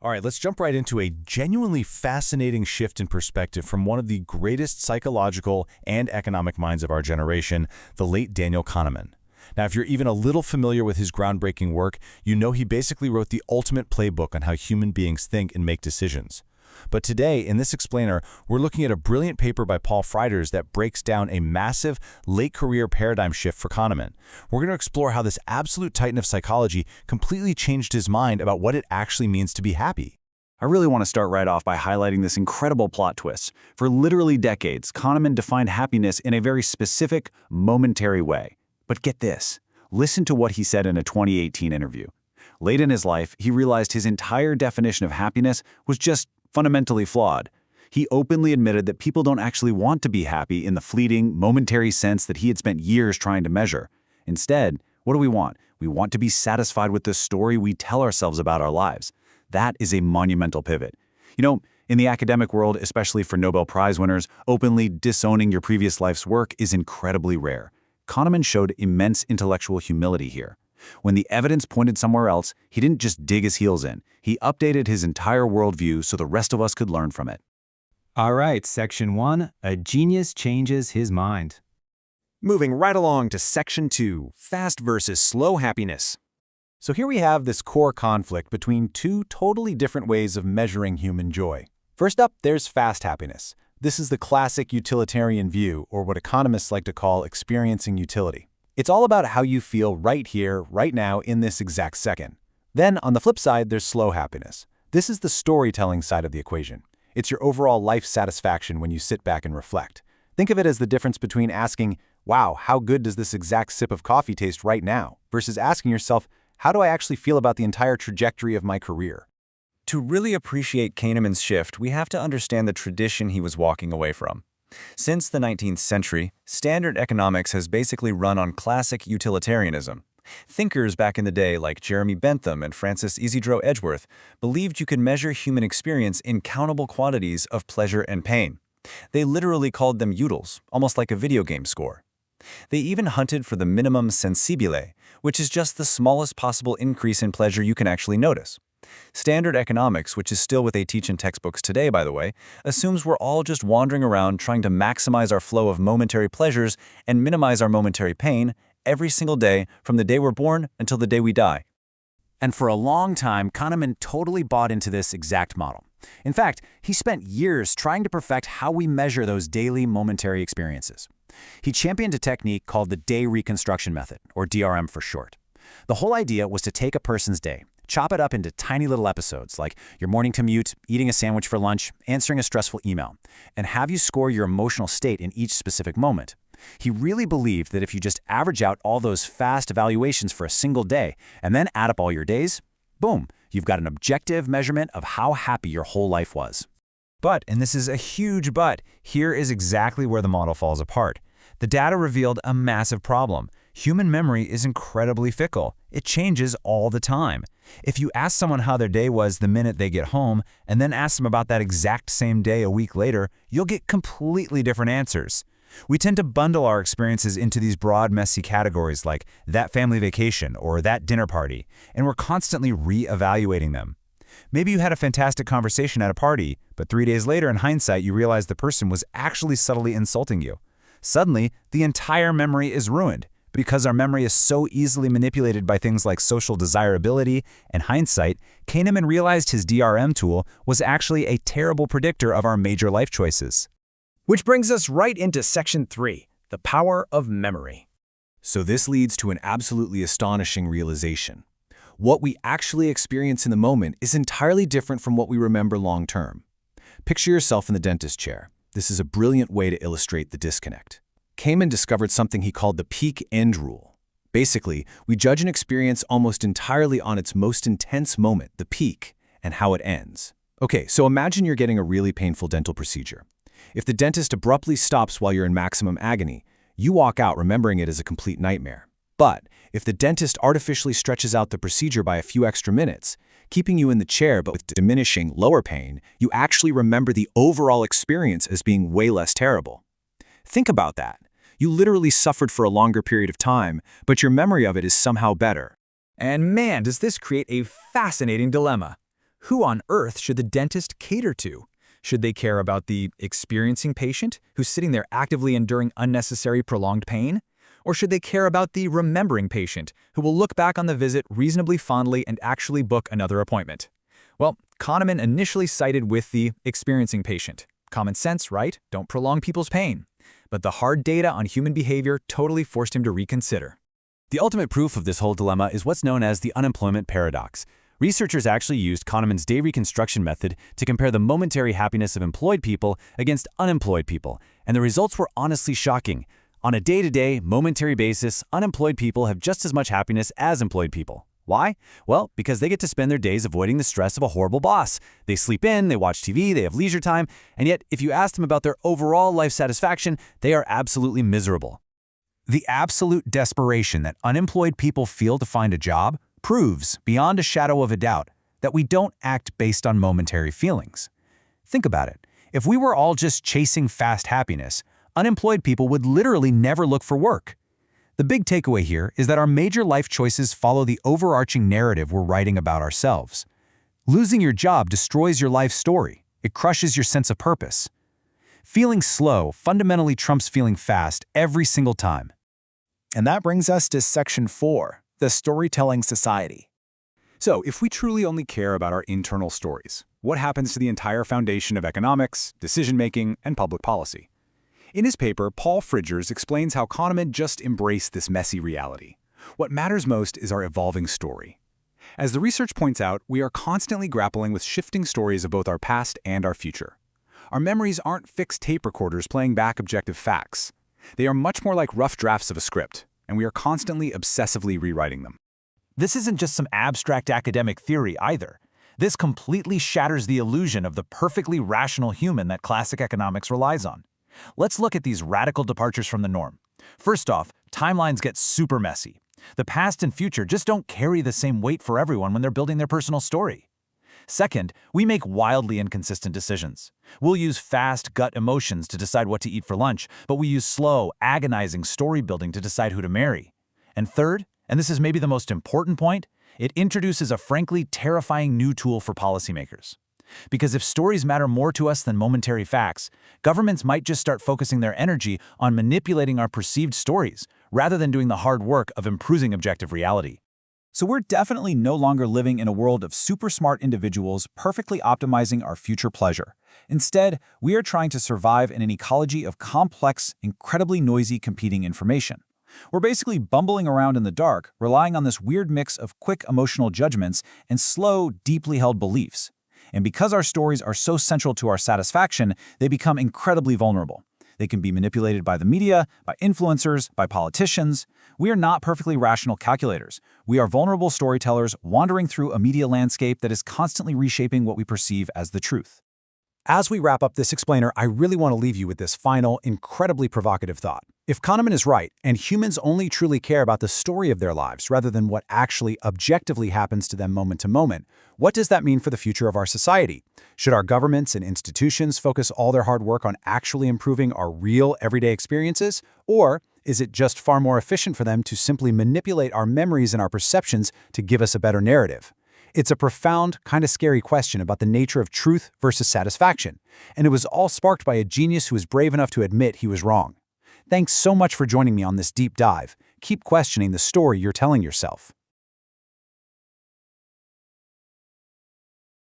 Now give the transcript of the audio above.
All right, let's jump right into a genuinely fascinating shift in perspective from one of the greatest psychological and economic minds of our generation, the late Daniel Kahneman. Now, if you're even a little familiar with his groundbreaking work, you know he basically wrote the ultimate playbook on how human beings think and make decisions. But today, in this explainer, we're looking at a brilliant paper by Paul Frieders that breaks down a massive late-career paradigm shift for Kahneman. We're going to explore how this absolute titan of psychology completely changed his mind about what it actually means to be happy. I really want to start right off by highlighting this incredible plot twist. For literally decades, Kahneman defined happiness in a very specific, momentary way. But get this, listen to what he said in a 2018 interview. Late in his life, he realized his entire definition of happiness was just fundamentally flawed. He openly admitted that people don't actually want to be happy in the fleeting, momentary sense that he had spent years trying to measure. Instead, what do we want? We want to be satisfied with the story we tell ourselves about our lives. That is a monumental pivot. You know, in the academic world, especially for Nobel Prize winners, openly disowning your previous life's work is incredibly rare. Kahneman showed immense intellectual humility here. When the evidence pointed somewhere else, he didn't just dig his heels in. He updated his entire worldview so the rest of us could learn from it. All right, Section 1, a genius changes his mind. Moving right along to Section 2, fast versus slow happiness. So here we have this core conflict between two totally different ways of measuring human joy. First up, there's fast happiness. This is the classic utilitarian view, or what economists like to call experiencing utility. It's all about how you feel right here, right now, in this exact second. Then, on the flip side, there's slow happiness. This is the storytelling side of the equation. It's your overall life satisfaction when you sit back and reflect. Think of it as the difference between asking, wow, how good does this exact sip of coffee taste right now, versus asking yourself, how do I actually feel about the entire trajectory of my career? To really appreciate Kahneman's shift, we have to understand the tradition he was walking away from. Since the 19th century, standard economics has basically run on classic utilitarianism. Thinkers back in the day like Jeremy Bentham and Francis Isidro Edgeworth believed you could measure human experience in countable quantities of pleasure and pain. They literally called them utils, almost like a video game score. They even hunted for the minimum sensibile, which is just the smallest possible increase in pleasure you can actually notice. Standard economics, which is still what they teach in textbooks today, by the way, assumes we're all just wandering around trying to maximize our flow of momentary pleasures and minimize our momentary pain every single day from the day we're born until the day we die. And for a long time, Kahneman totally bought into this exact model. In fact, he spent years trying to perfect how we measure those daily momentary experiences. He championed a technique called the day reconstruction method, or DRM for short. The whole idea was to take a person's day, chop it up into tiny little episodes like your morning commute, eating a sandwich for lunch, answering a stressful email, and have you score your emotional state in each specific moment. He really believed that if you just average out all those fast evaluations for a single day and then add up all your days, boom, you've got an objective measurement of how happy your whole life was. But, and this is a huge but, here is exactly where the model falls apart. The data revealed a massive problem. Human memory is incredibly fickle. It changes all the time. If you ask someone how their day was the minute they get home, and then ask them about that exact same day a week later, you'll get completely different answers. We tend to bundle our experiences into these broad, messy categories like that family vacation or that dinner party, and we're constantly re-evaluating them. Maybe you had a fantastic conversation at a party, but 3 days later in hindsight you realize the person was actually subtly insulting you. Suddenly, the entire memory is ruined. Because our memory is so easily manipulated by things like social desirability and hindsight, Kahneman realized his DRM tool was actually a terrible predictor of our major life choices. Which brings us right into Section 3, the power of memory. So this leads to an absolutely astonishing realization. What we actually experience in the moment is entirely different from what we remember long term. Picture yourself in the dentist chair. This is a brilliant way to illustrate the disconnect. Kahneman discovered something he called the peak-end rule. Basically, we judge an experience almost entirely on its most intense moment, the peak, and how it ends. Okay, so imagine you're getting a really painful dental procedure. If the dentist abruptly stops while you're in maximum agony, you walk out remembering it as a complete nightmare. But if the dentist artificially stretches out the procedure by a few extra minutes, keeping you in the chair but with diminishing lower pain, you actually remember the overall experience as being way less terrible. Think about that. You literally suffered for a longer period of time, but your memory of it is somehow better. And man, does this create a fascinating dilemma. Who on earth should the dentist cater to? Should they care about the experiencing patient who's sitting there actively enduring unnecessary prolonged pain? Or should they care about the remembering patient who will look back on the visit reasonably fondly and actually book another appointment? Well, Kahneman initially sided with the experiencing patient. Common sense, right? Don't prolong people's pain. But the hard data on human behavior totally forced him to reconsider. The ultimate proof of this whole dilemma is what's known as the unemployment paradox. Researchers actually used Kahneman's day reconstruction method to compare the momentary happiness of employed people against unemployed people, and the results were honestly shocking. On a day-to-day, momentary basis, unemployed people have just as much happiness as employed people. Why? Well, because they get to spend their days avoiding the stress of a horrible boss. They sleep in, they watch TV, they have leisure time, and yet if you ask them about their overall life satisfaction, they are absolutely miserable. The absolute desperation that unemployed people feel to find a job proves, beyond a shadow of a doubt, that we don't act based on momentary feelings. Think about it. If we were all just chasing fast happiness, unemployed people would literally never look for work. The big takeaway here is that our major life choices follow the overarching narrative we're writing about ourselves. Losing your job destroys your life story. It crushes your sense of purpose. Feeling slow fundamentally trumps feeling fast every single time. And that brings us to Section 4, the storytelling society. So, if we truly only care about our internal stories, what happens to the entire foundation of economics, decision-making, and public policy? In his paper, Paul Friedgers explains how Kahneman just embraced this messy reality. What matters most is our evolving story. As the research points out, we are constantly grappling with shifting stories of both our past and our future. Our memories aren't fixed tape recorders playing back objective facts. They are much more like rough drafts of a script, and we are constantly obsessively rewriting them. This isn't just some abstract academic theory either. This completely shatters the illusion of the perfectly rational human that classic economics relies on. Let's look at these radical departures from the norm. First off, timelines get super messy. The past and future just don't carry the same weight for everyone when they're building their personal story. Second, we make wildly inconsistent decisions. We'll use fast gut emotions to decide what to eat for lunch, but we use slow, agonizing story building to decide who to marry. And third, and this is maybe the most important point, it introduces a frankly terrifying new tool for policymakers. Because if stories matter more to us than momentary facts, governments might just start focusing their energy on manipulating our perceived stories, rather than doing the hard work of improving objective reality. So we're definitely no longer living in a world of super smart individuals perfectly optimizing our future pleasure. Instead, we are trying to survive in an ecology of complex, incredibly noisy competing information. We're basically bumbling around in the dark, relying on this weird mix of quick emotional judgments and slow, deeply held beliefs. And because our stories are so central to our satisfaction, they become incredibly vulnerable. They can be manipulated by the media, by influencers, by politicians. We are not perfectly rational calculators. We are vulnerable storytellers wandering through a media landscape that is constantly reshaping what we perceive as the truth. As we wrap up this explainer, I really want to leave you with this final, incredibly provocative thought. If Kahneman is right, and humans only truly care about the story of their lives rather than what actually objectively happens to them moment to moment, what does that mean for the future of our society? Should our governments and institutions focus all their hard work on actually improving our real everyday experiences? Or is it just far more efficient for them to simply manipulate our memories and our perceptions to give us a better narrative? It's a profound, kind of scary question about the nature of truth versus satisfaction, and it was all sparked by a genius who was brave enough to admit he was wrong. Thanks so much for joining me on this deep dive. Keep questioning the story you're telling yourself.